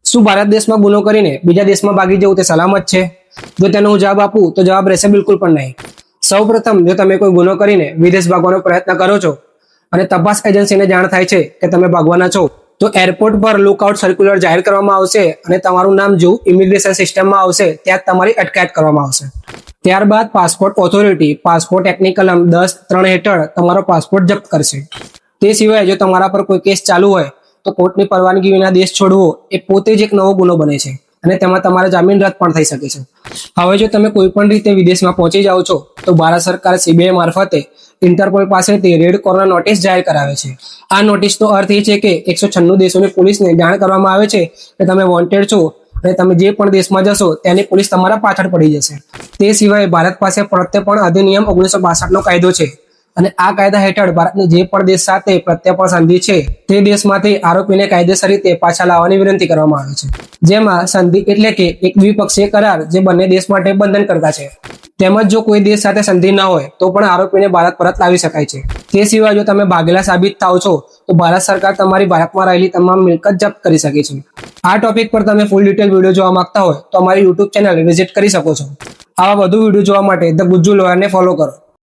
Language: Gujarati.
શું ભારત દેશમાં ગુનો કરીને બીજા દેશમાં ભાગી જવું તે સલામત છે? જો તેનો હું જવાબ આપું તો જવાબ રહેશે બિલકુલ પણ નહીં. સૌપ્રથમ જો તમે કોઈ ગુનો કરીને વિદેશ ભાગવાનો પ્રયત્ન કરો છો અને તપાસ એજન્સીને જાણ થાય છે કે તમે ભાગવાના છો, તો એરપોર્ટ પર લુકઆઉટ સર્ક્યુલર જાહેર કરવામાં આવશે અને તમારું નામ જો ઇમિગ્રેશન સિસ્ટમમાં આવશે ત્યાં તમારી અટકાયત કરવામાં આવશે. ત્યારબાદ પાસપોર્ટ ઓથોરિટી પાસપોર્ટ એક્ટની કલમ 10(3) હેઠળ તમારો પાસપોર્ટ જપ્ત કરશે. તે સિવાય જો તમારા પર કોઈ કેસ ચાલુ હોય તો કોર્ટની પરવાનગી વિના દેશ છોડવો એ પોતે જ એક નવો ગુનો બને છે અને તેમાં તમારા જામીન રદ પણ થઈ શકે છે. હવે જો તમે કોઈ પણ રીતે વિદેશમાં પહોંચી જાઓ છો તો ભારત સરકાર CBI મારફતે ઇન્ટરપોલ પાસેથી રેડ કોર્નર નોટિસ જાહેર કરાવે છે. આ નોટિસનો અર્થ એ છે કે 196 દેશોની પોલીસને જાણ કરવામાં આવે છે કે તમે વોન્ટેડ છો અને તમે જે પણ દેશમાં જશો તેની પોલીસ તમારા પાછળ પડી જશે. તે સિવાય ભારત પાસે પ્રત્યર્પણ અધિનિયમ 1962નો કાયદો છે અને આ કાયદા હેઠળ ભારતની જે પણ દેશ સાથે પ્રત્યર્પણ સંધિ છે તે દેશમાંથી આરોપીને કાયદેસર રીતે પાછા લાવવાની વિનંતી કરવામાં આવે છે. જેમાં સંધિ એટલે કે એક દ્વિપક્ષીય કરાર જે બંને દેશ માટે બંધન કરતા છે. તેમજ જો કોઈ દેશ સાથે સંધિ ન હોય તો પણ આરોપીને ભારત પરત લાવી શકાય છે. તે સિવાય જો તમે ભાગેલા સાબિત થાવ છો તો ભારત સરકાર તમારી ભારતમાં રહેલી તમામ મિલકત જપ્ત કરી શકે છે. આ ટોપિક પર તમે ફૂલ ડિટેલ વિડીયો જોવા માંગતા હોય તો અમારી YouTube ચેનલ વિઝિટ કરી શકો છો. આવા વધુ વિડીયો જોવા માટે ધ ગુજ્જુ લોયરને ફોલો કરો.